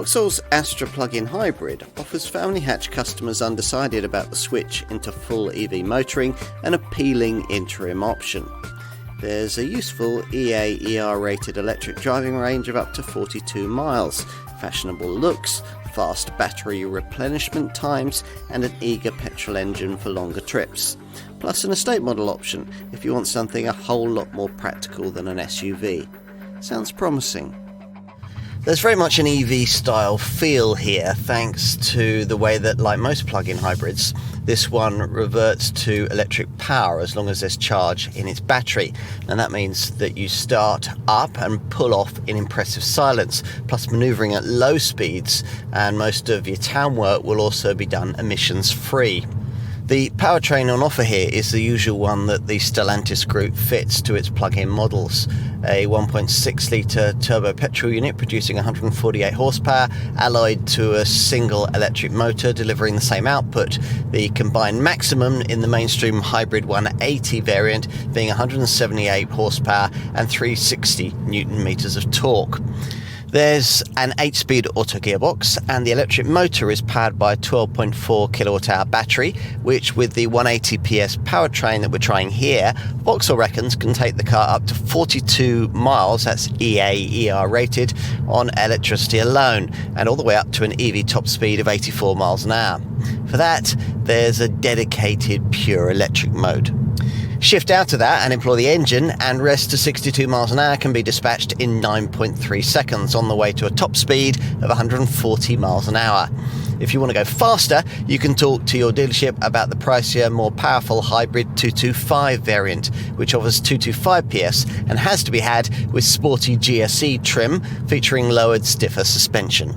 Vauxhall's Astra Plug-in Hybrid offers family hatch customers undecided about the switch into full EV motoring an appealing interim option. There's a useful EA/ER rated electric driving range of up to 42 miles, fashionable looks, fast battery replenishment times and an eager petrol engine for longer trips. Plus an estate model option if you want something a whole lot more practical than an SUV. Sounds promising. There's very much an EV style feel here thanks to the way that, like most plug-in hybrids, this one reverts to electric power as long as there's charge in its battery, and that means that you start up and pull off in impressive silence, plus manoeuvring at low speeds, and most of your town work will also be done emissions free. The powertrain on offer here is the usual one that the Stellantis group fits to its plug-in models. A 1.6 litre turbo petrol unit producing 148 horsepower, alloyed to a single electric motor delivering the same output. The combined maximum in the mainstream hybrid 180 variant being 178 horsepower and 360 newton meters of torque. There's an 8-speed auto gearbox, and the electric motor is powered by a 12.4 kilowatt-hour battery, which with the 180 PS powertrain that we're trying here, Vauxhall reckons can take the car up to 42 miles, that's EA/ER rated, on electricity alone, and all the way up to an EV top speed of 84 miles an hour. For that, there's a dedicated pure electric mode. Shift out of that and employ the engine, and rest to 62 miles an hour can be dispatched in 9.3 seconds on the way to a top speed of 140 miles an hour. If you want to go faster, you can talk to your dealership about the pricier, more powerful hybrid 225 variant, which offers 225 PS and has to be had with sporty GSE trim featuring lowered, stiffer suspension.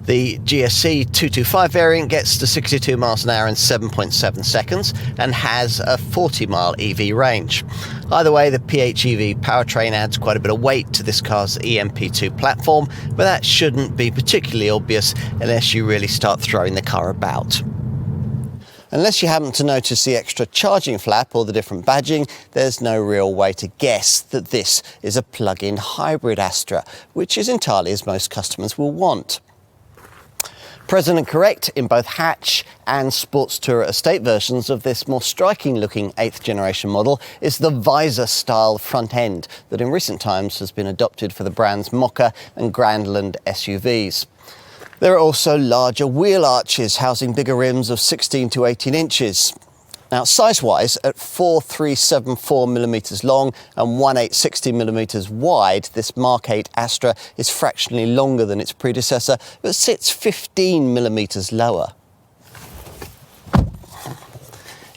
The GSE 225 variant gets to 62 miles an hour in 7.7 seconds and has a 40-mile EV range. Either way, the PHEV powertrain adds quite a bit of weight to this car's EMP2 platform, but that shouldn't be particularly obvious unless you really start throwing the car about. Unless you happen to notice the extra charging flap or the different badging, there's no real way to guess that this is a plug-in hybrid Astra, which is entirely as most customers will want. Present and correct in both hatch and sports tourer estate versions of this more striking looking 8th generation model is the visor style front end that in recent times has been adopted for the brand's Mokka and Grandland SUVs. There are also larger wheel arches housing bigger rims of 16 to 18 inches. Now, size-wise, at 4,374mm long and 1,860mm wide, this Mark 8 Astra is fractionally longer than its predecessor, but sits 15mm lower.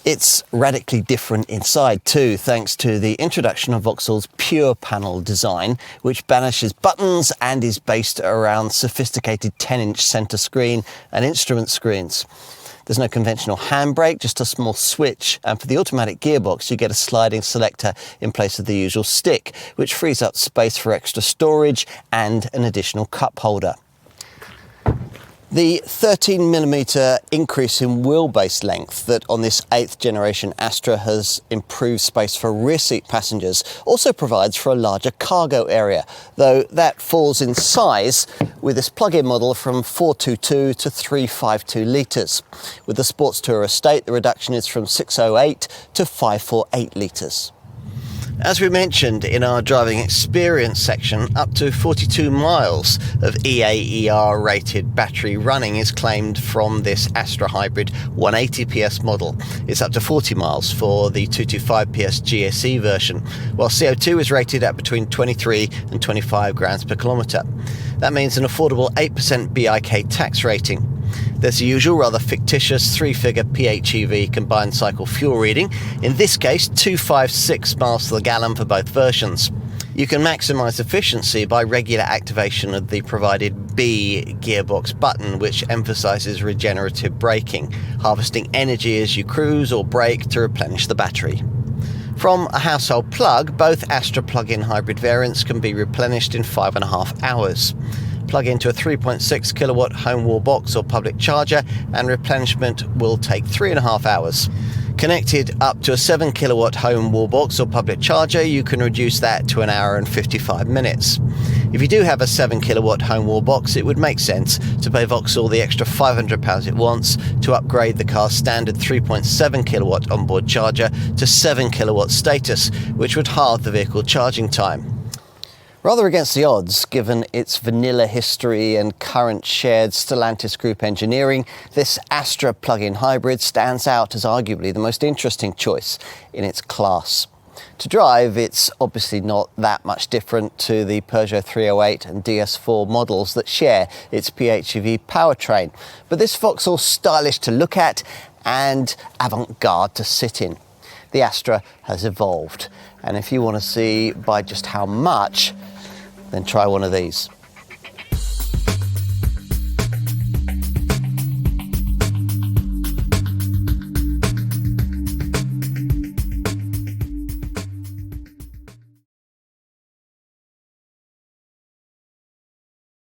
It's radically different inside too, thanks to the introduction of Vauxhall's Pure Panel design, which banishes buttons and is based around sophisticated 10-inch centre screen and instrument screens. There's no conventional handbrake, just a small switch, and for the automatic gearbox you get a sliding selector in place of the usual stick, which frees up space for extra storage and an additional cup holder. The 13mm increase in wheelbase length that on this 8th generation Astra has improved space for rear seat passengers also provides for a larger cargo area, though that falls in size with this plug-in model from 422 to 352 litres. With the Sports Tourer Estate, the reduction is from 608 to 548 litres. As we mentioned in our driving experience section, up to 42 miles of EA/ER rated battery running is claimed from this Astra Hybrid 180 PS model. It's up to 40 miles for the 225 PS GSE version, while CO2 is rated at between 23 and 25 grams per kilometre. That means an affordable 8% Bik Tax Rating. There's the usual rather fictitious 3-figure PHEV combined cycle fuel reading, in this case 256 miles to the gallon for both versions. You can maximise efficiency by regular activation of the provided B gearbox button, which emphasises regenerative braking, harvesting energy as you cruise or brake to replenish the battery. From a household plug, both Astra plug-in hybrid variants can be replenished in 5.5 hours. Plug into a 3.6 kilowatt home wall box or public charger and replenishment will take 3.5 hours. Connected up to a 7 kilowatt home wall box or public charger, you can reduce that to 1 hour and 55 minutes. If you do have a 7 kilowatt home wall box, it would make sense to pay Vauxhall the extra £500 it wants to upgrade the car's standard 3.7 kilowatt onboard charger to 7 kilowatt status, which would halve the vehicle charging time. Rather against the odds, given its vanilla history and current shared Stellantis Group engineering, this Astra plug-in hybrid stands out as arguably the most interesting choice in its class. To drive, it's obviously not that much different to the Peugeot 308 and DS4 models that share its PHEV powertrain, but this Vauxhall's stylish to look at and avant-garde to sit in. The Astra has evolved, and if you want to see by just how much, then try one of these.